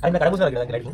అది నాకు అడుగుతున్నారు కదా లైట్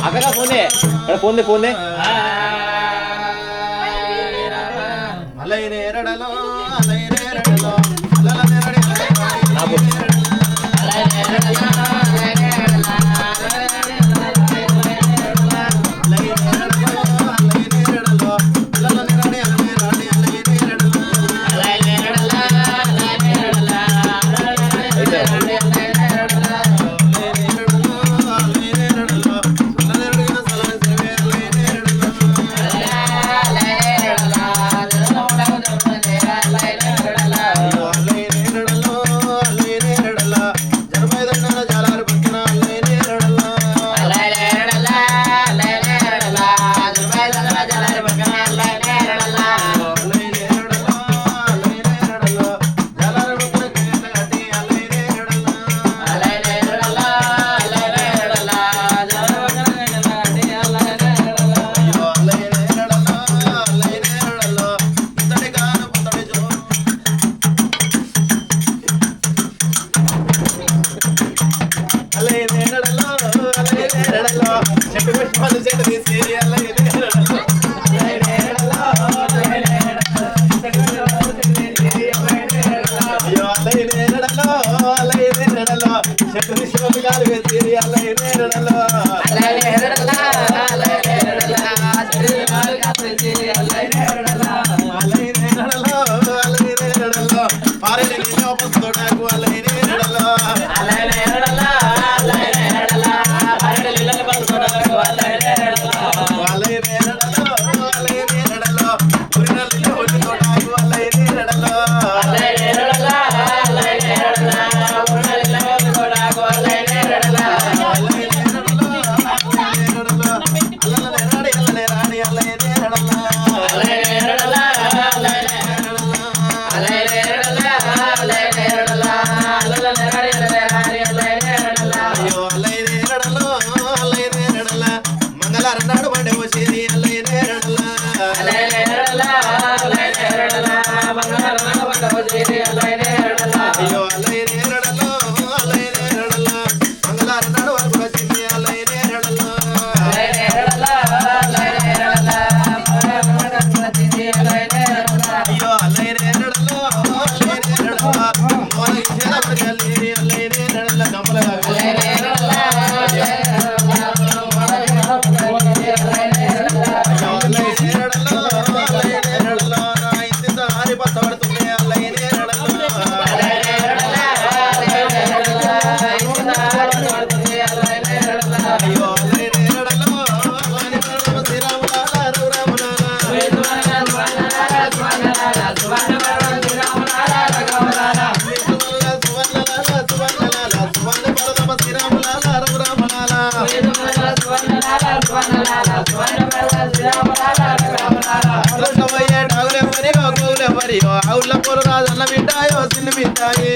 అక్కడ ఫోన్ ఫోన్ అలైనేరడలో అలైనేరడలో అవుల పొరు రాజన్న మిఠాయో చిన్న మిఠాయి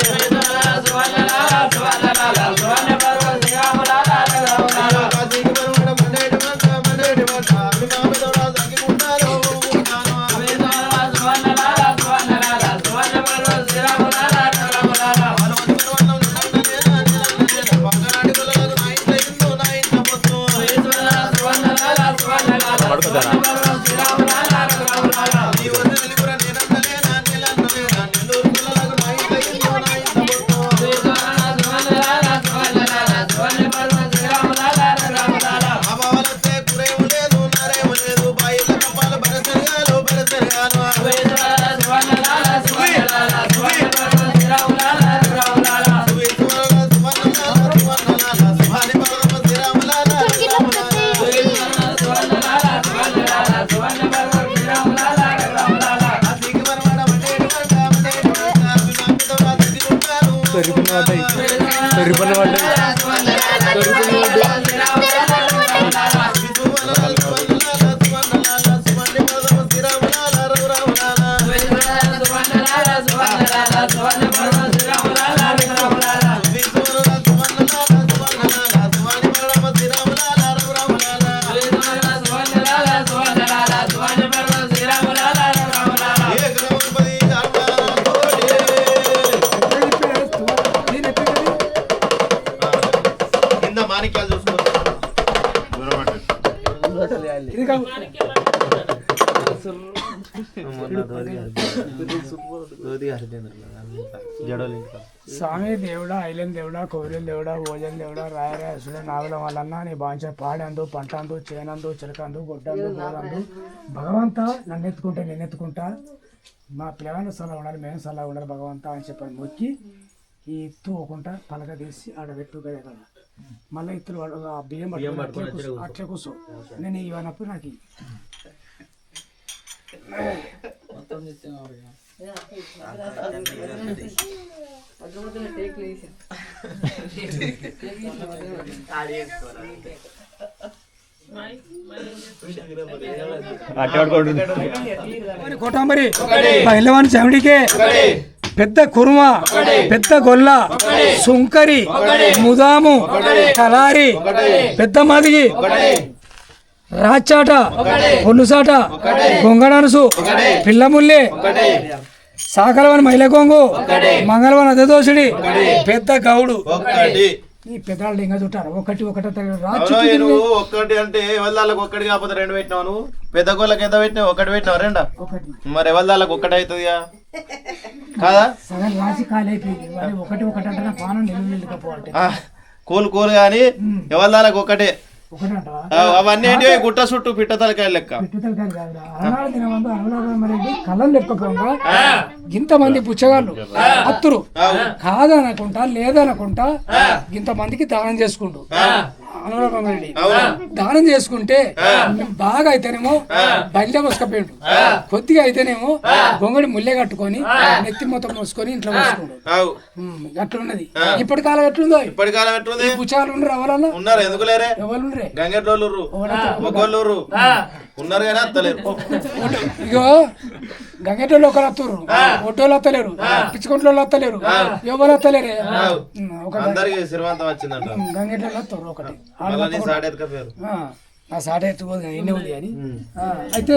స్వామి దేవుడా ఐలెన్ దేవుడా కోవిలం దేవుడా భోజన దేవుడా రాయరాసుడ నాగుల వల్లన్న నీ బాంచ పాడందు పంటందు చేనందు చిలకందు గొడ్డందు గోదందు భగవంత నన్ను ఎత్తుకుంటే నేను ఎత్తుకుంటా మా పిల్లగాళ్ళు సలహా ఉండాలి మేము సలహా ఉండాలి భగవంత అని చెప్పని మొక్కి ఈ ఇత్తు పోకుండా పలక తీసి ఆడ పెట్టు కదా మళ్ళీ ఇత్తులు ఆ బియ్యం పట్టుకొని అట్లా కూర్చో నేను ఇవన్నప్పుడు నాకు కోటాంబరి పైలవాన్ చెమిడికే పెద్ద కుర్మ పెద్ద గొల్ల సుంకరి ముదాము కలారి పెద్ద మదిగి రాచాట ఒళ్ళుసాట గొంగడనసు పిల్లముల్లి సాకలవని మైలకొంగు మంగళవని అదదోషుడి పెద్ద గౌడు ఈ పెద్దవాళ్ళు ఇంకా చుట్టారు ఒకటి ఒక్కటి అంటే ఎవరిదాళ్ళకి ఒక్కటి కాకపోతే రెండు పెట్టినావు నువ్వు పెద్ద గోళ్ళకి ఎంత పెట్టినావు ఒకటి పెట్టినావు రెండా మరి ఎవరిదాళ్ళకి ఒక్కటి అవుతుంది కాదా సగం రాసి ఖాళీ అయిపోయింది ఒకటి ఒకటి అంటే పానం నిలకపోవాలి కూలు కూలు కానీ ఎవరిదాళ్ళకి ఒక్కటే అవన్నీ గుట్ట చుట్టూ పిట్ట తలకాయలు లెక్క కళ్ళం లెక్కకుండా ఇంతమంది పుచ్చగాళ్ళు అత్తురు కాదనకుంటా లేదనకుంటా ఇంతమందికి దానం చేసుకుంటూ అనురాగరెడ్డి దానం చేసుకుంటే బాగా అయితేనేమో బయట మోసుకపోయాడు కొద్దిగా అయితేనేమో గొంగడి ముల్లె కట్టుకొని నెత్తి మొత్తం మోసుకొని ఇంట్లో మోసుకుంటాడు అట్లున్నది ఇప్పటి కాలం ఎట్లుందో ఇప్పటి కాలం ఎట్లుంది పుచ్చగాళ్ళు ఉండరు ఎవరన్నా ఉన్నారు ఎందుకు లేరే ఎవరు ఉండరే గంగెట్లోళ్ళు ఉన్నారు కానీ అత్తలేరు ఇగో గంగెటోళ్ళు ఒకరు వస్తారు ఒట్టోళ్ళు వస్తలేరు పిచ్చుకుంటోళ్ళు వస్తలేరు ఎవరు వస్తలేరే అందరికి శ్రీమంతం వచ్చిందంట గంగెటోళ్ళు వస్తారు ఒకటి ఆ సాట ఎత్తుకోదు ఎన్ని ఉంది అని అయితే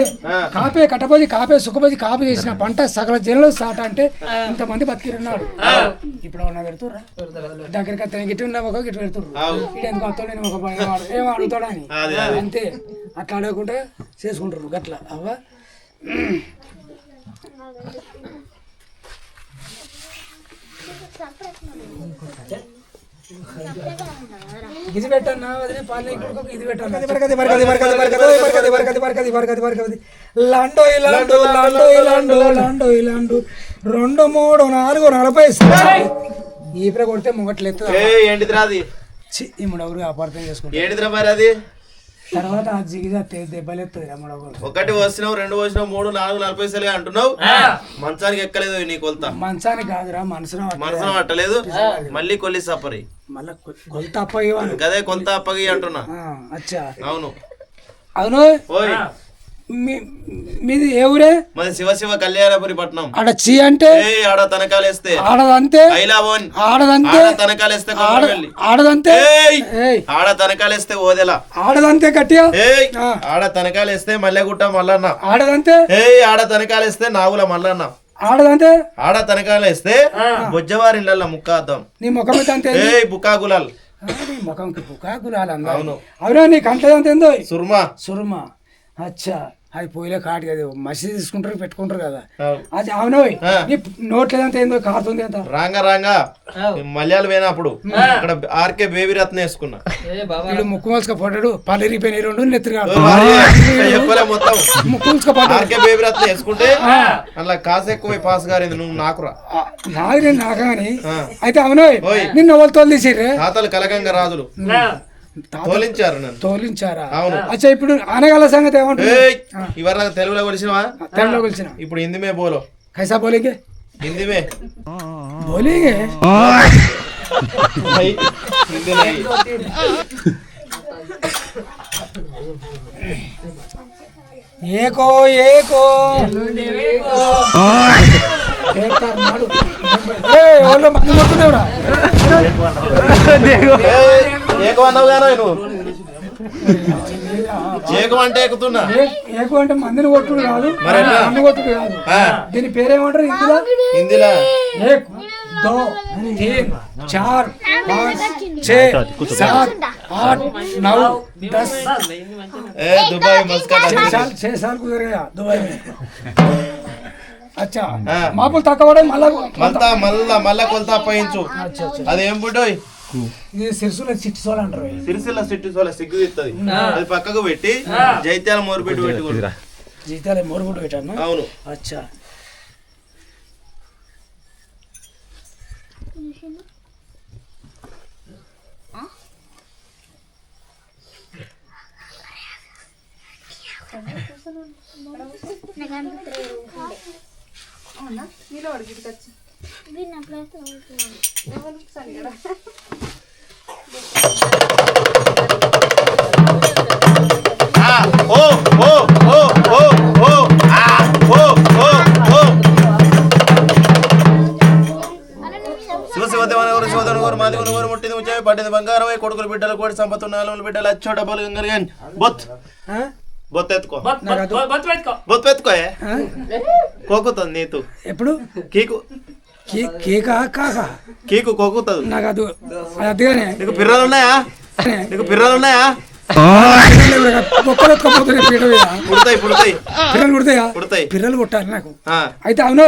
కాపే కట్టబోది కాపే సుఖబోది కాపే చేసిన పంట సకల జనంలో సాట అంటే ఇంతమంది బతికిరున్నాడు ఇప్పుడు ఉన్న పెడుతుర్రా దగ్గరికి అతను గిట్టి ఉన్నా ఒక గిట్టు పెడుతుర్రు ఇటు ఎందుకు వస్తాడు నేను ఒక ఏం అడుగుతాడా అని అంతే అట్లా అడగకుండా చేసుకుంటారు గట్లా అవ్వ ఇది పెట్టన్నా వదిలే పాలే ఇది పెట్టన్నా లాండో ఇలాండు లాండో ఇలాండు లాండో ఇలాండు 2 3 4 40 ఈప్ర కొడితే ముంగట్లేదు ఏంటిది రాది ఈ ముడవరు అపార్థం చేసుకుంటారు ఏంటిదిరా మరి అది తర్వాత ఆ జిగిజా దెబ్బలెత్తది రమ్మడగోలు. ఒకటి వచ్చినావు, రెండు వచ్చినావు, 3, 4, 40 పైసలే అంటున్నావు. మంచానికి ఎక్కలేదు నీ కొలత. మంచానికి కాదురా మనసులో మనసులో అట్టలేదు. మళ్ళీ కొల్లి సపరి మళ్ళా కొలత అప్పగివాను. గదే కొలత అప్పగి అంటున్నా. అచ్చా అవును. అవును. ఓయ్ మీది ఏ ఊరే? మరి శివ కళ్యాణపురి పట్నం. ఆడ చీ అంటే ఆడ తనకాలేస్తే ఆడదంతే, ఆడదంతే, తనకాలేస్తే ఆడదంతే, ఆడ తనకాలేస్తే ఓదెలా, ఆడదంతే గట్టిగా, ఆడ తనకాలేస్తే మల్లెగుట్ట మల్లన్న, ఆడదంతే, ఆడ తనకాలేస్తే నాగుల మల్లన్న, ఆడదంతే, ఆడ తనకాలేస్తే బొజ్జవారి ఇళ్ళ ముక్కాద్దం. నీ ముఖం అంతే బుక్కాగులాల్, ముఖంకి బుకాకులాలు. అవునా నీ కంటే అంత ఏందో సుర్మా. సుర్మా. అచ్చా అది పోయిలే కాటు కదా, మసీదు తీసుకుంటారు పెట్టుకుంటారు కదా. అది అవును. నీ నోట్లు ఏదంతా ఏందో కారుతుంది అంత రాంగా మలయాళం పోయినప్పుడు అక్కడ ఆర్కే బేబీ రత్న వేసుకున్నా. ముక్కు మలుసుక పడ్డాడు, పళ్ళు ఇరిగిపోయినాయి, 2 నెత్తిగా మొత్తం ముక్కు మలుసుక పడ్డాడు. ఆర్కే బేబీ రత్న వేసుకుంటే అలా కాసు ఎక్కువ పాస్ గారింది. నువ్వు నాకురా నాకు నేను నాకని. అయితే అవును నిన్న ఎవరు తోలు తీసిర్రే? తాతలు కలగంగా రాజులు తోలించారా? అచ్చా ఇప్పుడు ఆనగాల సంగతి ఏమంటారు? ఇవర్ తెలుగులో కొలిసినవా? తెలుగులో కొలిసిన. ఇప్పుడు హిందీ మే బోలో. కైసా బోలేంగే? హిందీ మే బోలేంగే. హిందీ नहीं. ఏకో ఏకో మంది కొడుతున్నావురా. ఏకో అన్నావు గానో నువ్వు. ఏకం అంటే ఎక్కుతున్నా. ఏకో అంటే మందిని కొట్టుడు కాదు, మంది కొట్టుడు కాదు. దీని పేరేమంటారు హిందీలో? హిందీలో 1 2 3 4 5 6 7 8 9 10. दुबई मस्कट 6 साल गुजर गया दुबई में. अच्छा మాపులు తక్కువ మళ్ళా కొలత అప్పయించు. అదేం పుట్టోయ్? ఇది సిరిసిల్ల సిట్టి సోల్ అంటారు. సిరిసిల్ల సిట్టి సోల సిగ్గు ఇస్తుంది. అది పక్కకు పెట్టి జైత్యాల మోరుపెట్టి పెట్టుకుంటా. జైత్యాల మోరుపెట్టి పెట్టాను. అవును. అచ్చా పడ్డది బంగారం. కొడుకులు బిడ్డలు కోడి సంపత్తు 4 బిడ్డలు అచ్చో డబ్బులు గంగరిగాని బొత్ బొత్ ఎత్తుకో. బొత్ ఎత్తుకో. కోకుతుంది నీతు ఎప్పుడు కీకు కేకా కాకా కీకు కోకుతుంది. నాకు అది అదిగానే. నీకు పిర్రలు ఉన్నాయా? పుడతాయి పిర్రలు కొట్టాలి నాకు. అయితే అవును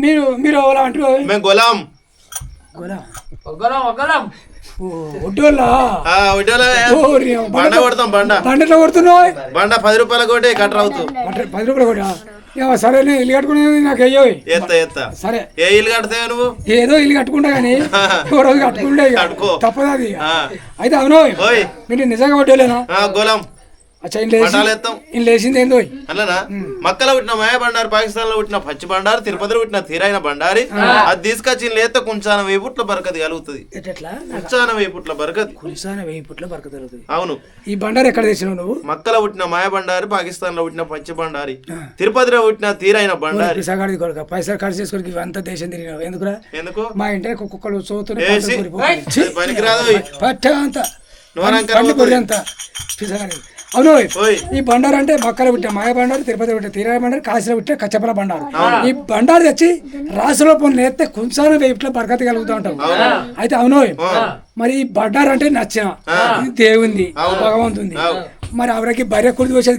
మీరు అంటారు మేము గొలాం బండ కొడతాం. బండలో కొడుతున్నావు. బండ 10 రూపాయల కోటి కట్టర్ అవుతావు. 10 రూపాయల కోట. సరే ఇల్లు కట్టుకునేది నాకు అయ్యో. సరే ఏ ఇల్లు కడతావు నువ్వు? ఏదో ఇల్లు కట్టుకుంటా గానీ రోజు కట్టుకుంటే తప్పదు అది. అయితే అవును మీరు నిజంగా కొట్టేలేనా? గోలాం. లేచింది ఏందో అట్లనా? మక్కలో పుట్టిన మాయ బండారు, పాకిస్తాన్ లో పుట్టిన పచ్చి బండారు, తిరుపతిలో పుట్టిన తీరైన బండారి. అది తీసుకొచ్చి లేత కొంచాన 1000 పుట్ల బరకది కలుగుతుంది. కొంచాన 1000 పుట్ల బరకది. అవును. ఈ బండారు ఎక్కడ తెచ్చినావు నువ్వు? మక్కలో పుట్టిన మాయ బండారి, పాకిస్తాన్ లో పుట్టిన పచ్చి బండారి, తిరుపతిలో పుట్టిన తీరైన బండారి. పైసలు ఖర్చు చేసుకుని ఇవంతా దేశం తిరిగినావు ఎందుకురా? ఎందుకు? మా ఇంటి కుక్కలు చదువుతున్నాయి పనికిరాదు అంతా. అవును. ఈ బండారు అంటే మక్కలో పుట్టిన మాయ బండారు, తిరుపతి పుట్టిన తీరాయ బండారు, కాశీలో పుట్టిన కచ్చపల బండారు. ఈ బండారు తెచ్చి రాసులో పొన్ను నేస్తే కొంచెం 1000 బరకతి కలుగుతూ ఉంటాం. అయితే అవును మరి ఈ బండారు అంటే నచ్చిన ఇది దేవుంది, భగవంతుంది. మరి ఆవిడకి భార్య కుడిది వచ్చేది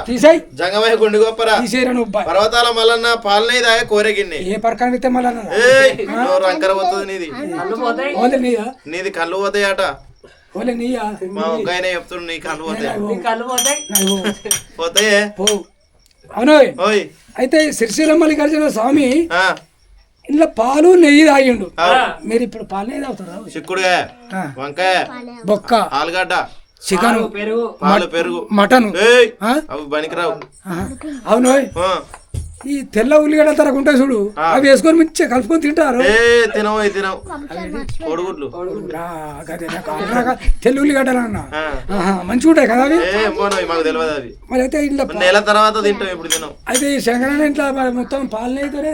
తీసాయి జంగమయ్య గుండి గొప్పరా తీసేరా. నువ్వు పర్వతాల మల్లన్న పాలన కోరగిన్ని ఏ పరకాన్ని ఇస్తే మళ్ళీ రంకర పోతుంది. నీది కళ్ళు పోతాయట. మా ఒక్కయన చెప్తున్నా నీ కళ్ళు పోతాయి. అవును. అయితే సిరిసిల్ల మల్లికార్జున స్వామి ఇంట్లో పాలు నెయ్యి తాగిండు. మీరు ఇప్పుడు పాలు నెయ్యి తాగుతారా? చిక్కుడుగా, వంకాయ, బొక్క, ఆలుగడ్డ, చికెన్, పాలు, పెరుగు, మటన్ అవి పనికిరావు. అవును. ఈ తెల్ల ఉల్లిగడ్డల తరకు ఉంటాయి చూడు, అవి వేసుకొని మంచిగా కలుపుకొని తింటారు. తినవు కోడిగుడ్లు, తెల్ల ఉల్లిగడ్డలు అన్న మంచిగా ఉంటాయి కదా అవి. మాకు తెలియదు అవి. మరి అయితే ఇంట్లో నెల తర్వాత తింటాం, ఇప్పుడు తినాం. అయితే శంకరన్న ఇంట్లో మొత్తం పాలనేతోనే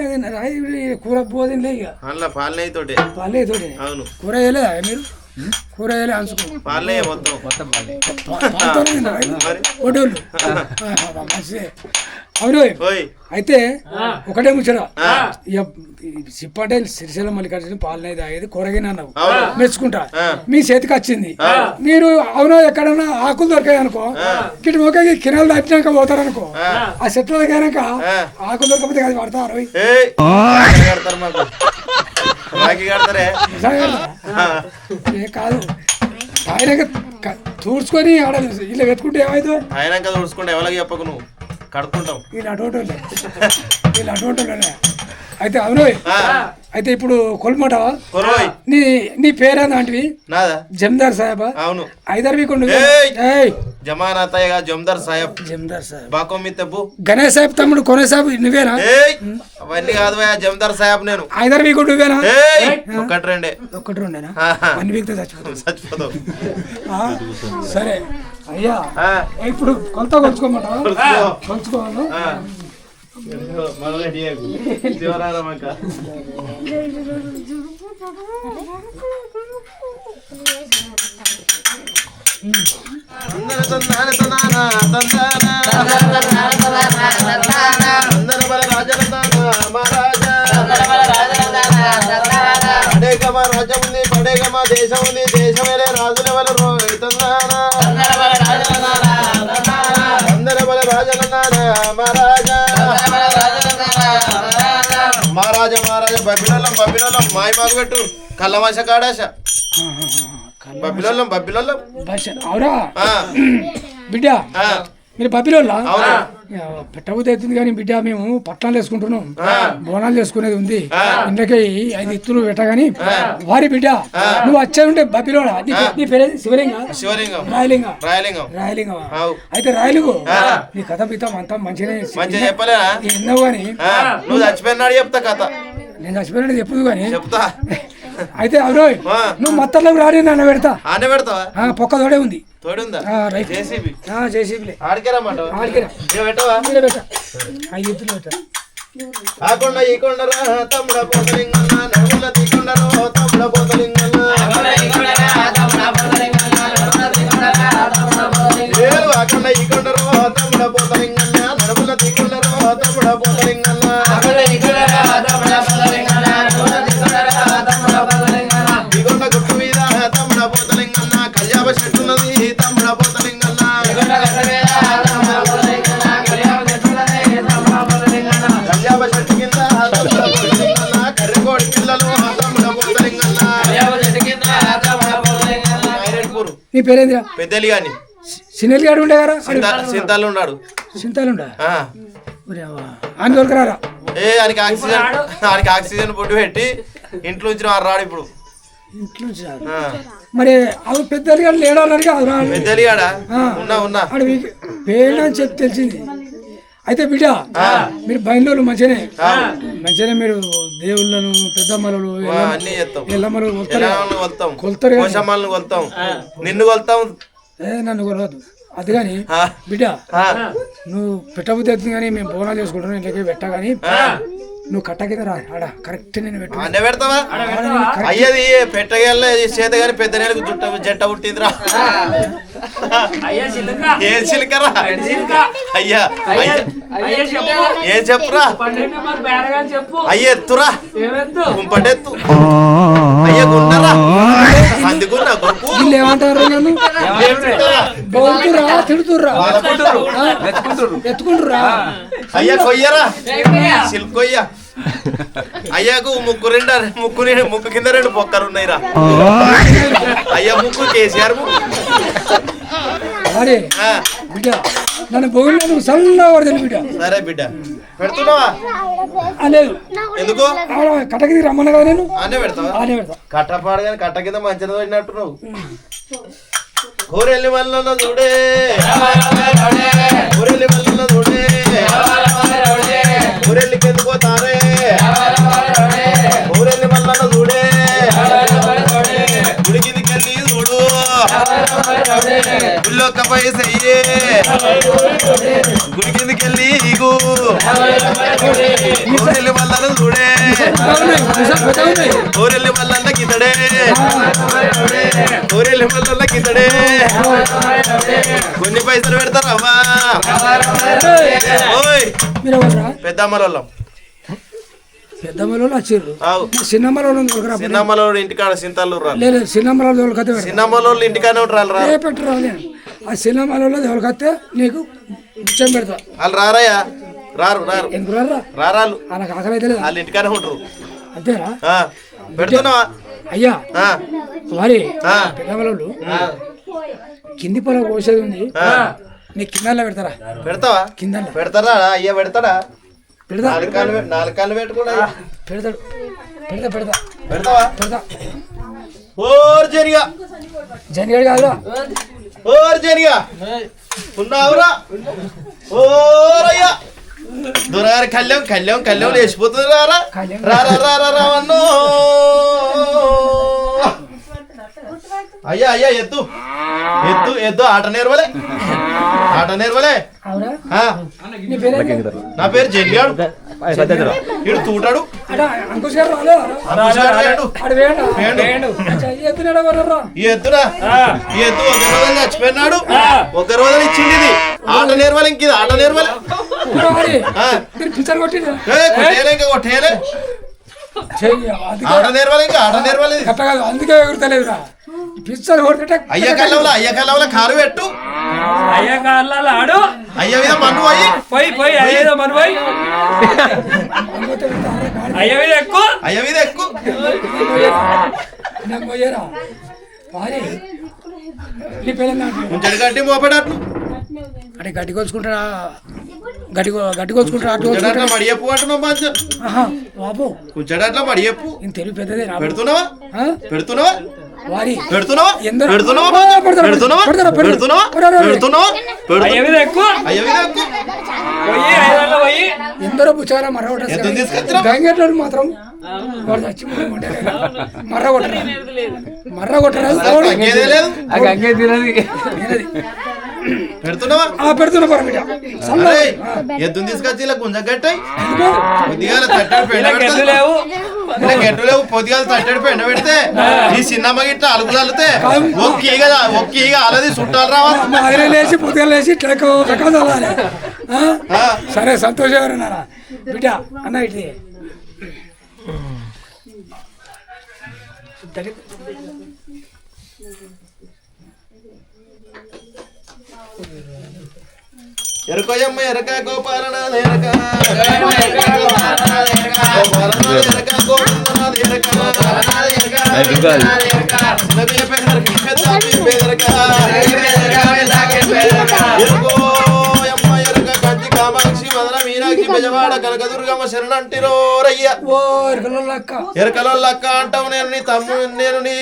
కూర పోదిలే. ఇక అందులో పాలనేతోటే. పాలనేతోటే. అవును. కూర వేయలేదా మీరు? కూర వేయలే అనుకో. పాలనే మొత్తం. అవును. అయితే ఒకటే ముచ్చట, సిప్పంటే సిరిసిల్ల మల్లికార్జున పాలనే తాగేది కూరగానే అన్నావు, మెచ్చుకుంటా. మీ చేతికి వచ్చింది. మీరు అవునో ఎక్కడన్నా ఆకులు దొరికాయి అనుకో, ఇటు ఒక కిరాలు దాటినాక పోతారనుకో, ఆ చెట్ల దగ్గరక ఆకులు దొరకపోతే అది పడతారు. కాదు, ఆయన తూడ్చుకొని ఆడ ఇలా వెతుకుంటే ఏమైతే ఆయన తూడ్చుకుంటే ఎవరికి చెప్పకు, నువ్వు కడుక్కుంటాం. వీళ్ళు అటువంటిలోనే. అయితే అవును. అయితే ఇప్పుడు కొలమంటావా? నీ పేరేంటివి? జమదార్ సాహెబ్. అవును. ఐదర్వీకుండు జమాన్ అత్తయ్య జమదార్ సాహెబ్. జమదార్ సాహెబ్ బాకోమి తెప్పు. గణేష్ సాహెబ్ తమ్ముడు కొనే సాహెబ్ నువ్వేనా? అవన్నీ కాదు జమదార్ సాహెబ్. నేను ఐదర్వీకుండు నువ్వేనా? ఒకటి రెండేనా? 1 వీక్ చచ్చిపోతావు. సరే అయ్యా, ఇప్పుడు కొలత కొలుచుకోమంటావా? కొలుచుకోవాలి. రాజ్యం ఉంది, పడేగమా దేశం ఉంది, దేశమేలే రాజుల వల్ల మహారాజా బబ్బిలోళ్ళం మాయమాకు పెట్టు కళ్ళమాస కాడాశ బబ్బిలోళ్ళం అవురా బిడ్డ? మీరు బబ్బిలోళ్ళ పెట్టబుద్ధి అవుతుంది కానీ బిడ్డ, మేము పట్నాలు వేసుకుంటున్నాం, బోనాలు చేసుకునేది ఉంది. ఇందుకే 5 ఇత్తులు పెట్టగాని వారి బిడ్డ నువ్వు వచ్చే ఉంటే బబ్బిలోడ. నీ పేరు శివలింగం. రాయలింగం. అయితే రాయలింగం నీ కథ పితం అంతా మంచిగా చెప్పలేదా? ఎన్నో గాని నువ్వు చచ్చిపోయినాడు చెప్తా కథ. నేను చచ్చిపోయినాడు చెప్పుదు కానీ చెప్తా. అయితే అవును, నువ్వు మొత్తంలోకి రాడి అన్న పెడతావా? పొక్క తోడే ఉంది. ఆకొండ ఈ కొండరా తమ్ముడ పోతలింగన్న నడుముల తీకొండరో తమ్ముడ పోతలింగన్న ఆకొండ ఈ కొండరో తమ్ముడ పోతలింగన్న నడుముల తీకొండరో తమ్ముడ పోతలింగన్న తీకొండ గుట్టు మీద తమ్ముడ పోతలింగన్న కళ్యాణ చెట్టున్నది తమ్ముడ పోతలింగన్న నీ పేరేంద్ర? పెద్దలి గాని సినెల్ గాడు ఉండే కదా, సింతాలు ఉన్నాడు. సింతాలుండా అని దొరకరారా? ఆయనకి ఆక్సిజన్ పొట్టు పెట్టి ఇంట్లో నుంచి రాడు ఇప్పుడు. ఇంట్లో మరి అవి పెద్దలు గారు లేడాలని కాదు, పెద్దలి గాడా ఉన్నా పేడని చెప్పి తెలిసింది. అయితే బిడ్డ మీరు బయలు మంచిగానే మీరు దేవుళ్ళను పెద్దమ్మలు ఎల్లమ్మలు కొలుతారు, నిన్ను కొలుతాం, నన్ను కొలవద్దు. అది కానీ బిడ్డ నువ్వు పెట్టబుద్ధి అవుతుంది కానీ మేము బోనాలు చేసుకుంటున్నాం, ఇంట్లోకి పెట్టా కానీ నువ్వు కట్ట కింద రా ఆడ కరెక్ట్ నేను పెడతావా? అయ్యది పెట్టగల చేత గాని పెద్ద నెలకు జంట పుట్టిందిరా. ఏ చిలకరా అయ్యా? ఏం చెప్పురా? అయ్య ఎత్తురా, కుంపటెత్తు అయ్య గుండరా. అందుకున్నా వీళ్ళు ఏమంటారు? బౌతురా తిడుతుర్రా ఎత్తుకుంటురా. అయ్య కొయ్యరా, సిల్క్ కొయ్య. అయ్యాకు ముక్కు కింద 2 పొక్కలు ఉన్నాయిరా. అయ్యా ముక్కు కేసీఆర్ ముక్కు. బిడ్డ నన్ను బొగ్గు చల్లవాడు బిడ్డ. సరే బిడ్డ. పెడుతున్నావా లేదు ఎందుకు కట్టకి రమ్మన్నా కదా నేను అనే పెడతావా ఆనే పెడతా కట్టపాడు కానీ కట్ట కింద మంచిగా పడినట్టు నువ్వు ఊరెళ్ళి వల్ల చూడే ఊరెళ్ళి వల్ల చూడే ఊరెళ్ళికి ఎందుకు పోతారే ఊరెళ్ళి వల్ల చూడే గుడికిదికెళ్ళి చూడు గుళ్ళొక్క పైసయ్యే గుడికిదికెళ్ళి ఇగు ఊరెళ్ళి వల్ల చూడే ఊరెళ్ళి వల్ల కితడే ఊరెళ్ళి వల్ల కితడే కొన్ని పైసలు పెడతారమ్మా ఓయ్ పెద్దమ్మల పెద్దమ్మలో వచ్చారు చిన్నమ్మలో చిన్నమ్మలో ఇంటికాడ సింతలు లేదు చిన్నమ్మలో చిన్నమ్మలో ఇంటికానే ఉంటారు ఏ పెట్టరు ఆ చిన్నమ్మలో ఎవరికైతే నీకు ముచ్చం పెడతా వాళ్ళు రారయ్యా రారు రారు ఎందుకు రారా రారాలు వాళ్ళకి ఆకలి అయితే వాళ్ళు ఇంటికానే ఉంటారు అంతేరా పెడుతున్నావా అయ్యా వారి పెద్దమ్మలు కింది పొల కోసేది ఉంది నీ కింద పెడతారా పెడతావా కింద పెడతారా అయ్యా పెడతాడా పెడతా నాలుగు కాళ్ళు పెట్టుకున్నా పెడతాడు పెడతా పెడతా పెడతావా పెడతా ఓర్ జరిగా జనగడు కాదురా ఓర్ జరిగా ఉన్నావురా ఓరయ్యా దొరగారి కళ్యాణం కళ్యాణం కళ్యాణం లేచిపోతుంది రారా రారా రారా రావన్నో అయ్యా అయ్యా ఎద్దు ఎద్దు ఎద్దు ఆట నేర్వలే ఆట నేర్వలే నా పేరు జంగాడు ఇడు తూటాడు ఈ ఎద్దునా ఈ ఎద్దు ఒక రోజు చచ్చిపోయినాడు ఒక రోజు ఇచ్చింది ఇది ఆట నేర్వాలి ఇంక ఇది ఆట నేర్వాలి ఇంకా కొట్టేయలే ఆట నేర్వాలి ఇంకా ఆట నేర్వాలి అందుకే ఎగురుతలేదురా పిచ్చర్ కొట్టే అయ్య కళ్ళవల కారు పెట్టు అయ్య కాళ్ళ ఆడు అయ్య మీద మన్ను పోయి అయ్యేదో మను పోయి అయ్య మీద ఎక్కువ అయ్య మీద ఎక్కువ కొంచెం గడ్డి మోపడట్లు అంటే గడ్డి కోసుకుంటారా గడ్డి కోసుకుంటారా అటు మడియప్పు అంటున్నావు మంచి బాబు కొంచెం అట్లా మడియప్పు తెలుగు పెద్దదే పెడుతున్నావా పెడుతున్నావా వారి పెడుతున్నావా ఎందరో పుచ్చారా మర్ర మాత్రం వాడు చచ్చి మర్ర కొట్టరా పెడుతున్నావా పెడుతున్నా పరమిట ఎద్దుని తీసుకొచ్చి ఇలా గుంజ కట్టాయి పొద్దుగాల తట్టడి పెండ లేవు పొద్దుగాల తట్టడి పెండ పెడితే ఈ చిన్నమ్మ గిట్ట అలుగు చల్లితే ఒక్కీగా అలది చుట్టాలు రావాలి లేచి పొద్దుగా లేచి చల్లాలి సరే సంతోషం బిడ్డ అన్న ఇటు ఎరకోయమ్మ ఎరక గోపాలనాథ ఎరక కంచి కామాక్షి మదన మీనాక్షి బెజవాడ కనకదుర్గమ్మ శరణంటిరోరయ్య ఎరకలోళ్ళక్క అంటావు నేను నీ తమ్ముడు నేను నీ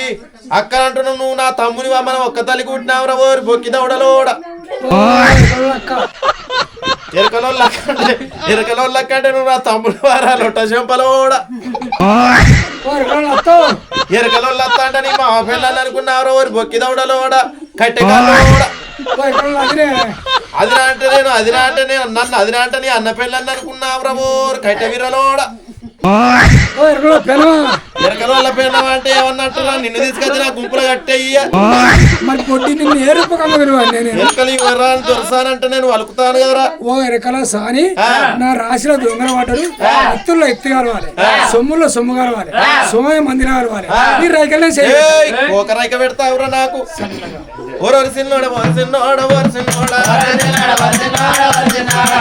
అక్క అంటున్నావు నువ్వు నా తమ్ముని మనం ఒక్క తల్లి కుట్టినావురా ఓరి బొక్కిదవడలోడ ఎరకలోళ్ళకంటే నువ్వు నా తమ్ముడు వారా లొట్ట చెంపలోడ ఎరకలోళ్ళత్త అంటే నీ మా పిల్లలు అనుకున్నావురా ఓరి బొక్కిదవడలోడ కట్టెగాలోడ అదిరా అంటే నేను నన్ను అదిరా అంటే నీ అన్న పిల్లలు అనుకున్నావురా ఓరి కట్టె వీరలోడ ఎరకలోళ్ళ పెళ్ళం అంటే ఏమన్నట్టురా నిన్ను తీసుకొచ్చి నా గుంపులో కట్టేయ్యా ఎరకలు ఎర్రాలు దొరసానంటే నేను వలుకుతాను కదరా ఓ ఎరకల సాని నా రాశిలో దొంగల వాటరు ఎత్తుల్లో ఎత్తు కలవాలి సొమ్ముల్లో సొమ్ము కలవాలి సోమయ మందిర కలవాలి ఈ రైకలే ఒక రైక పెడతావురా నాకు ఒరసిన్నోడ వరసిన్నోడ వరసిన్నోడ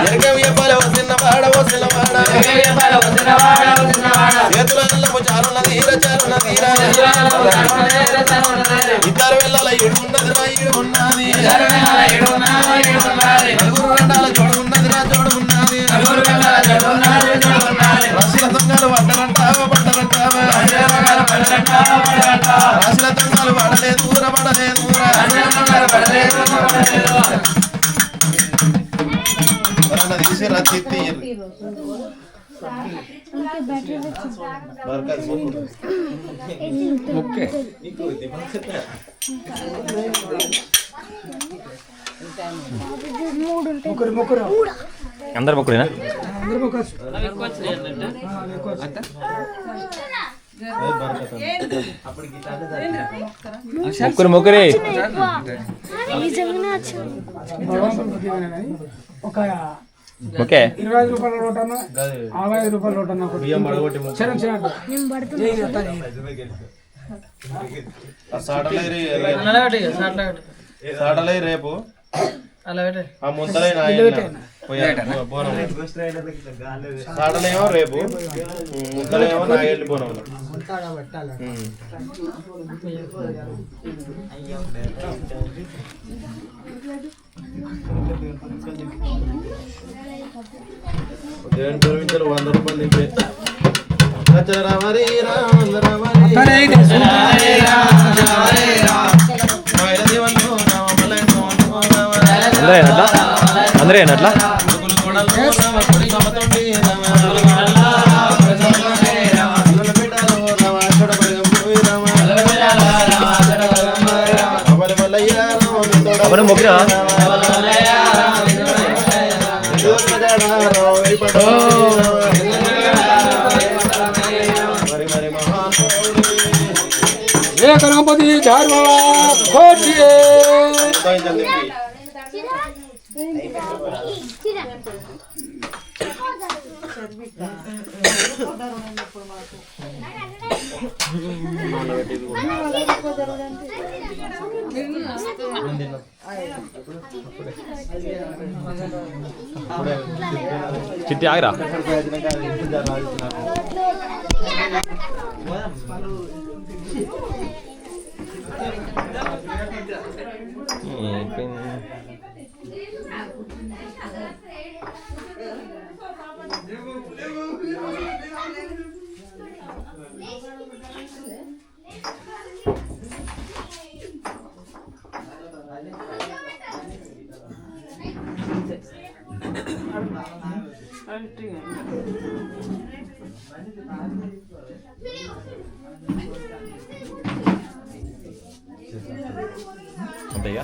ఎరకవియపాల వసిన్నవాడ వసిన్నవాడ చేతుల చారున్న తీర చారున్న తీర ఇద్దరు వెళ్ళాల ఇడున్నదిరా ఇడున్నది నలుగురు గంటల జోడు ఉన్నదిరా జోడు ఉన్నది బంగారాలు పడలేదు పడలేదు తీసి రత్తి అందరు మొక్కులేనా మొక్కురే ఒక ఓకే 25 రూపాయల నోటన్నా 65 రూపాయల నోటన్నా సాటలే రేపు ఆ ముందలే సాటలేమో రేపు ముందలేమో నాగేళ్ళు పోనం దేవుని గురించి 100 రూపాయలు దింపే అందరూ ఏనట్లా అప్పుడు మొక్కినా గణపతి కోటి చిట్టి ఆగరా అంతేగా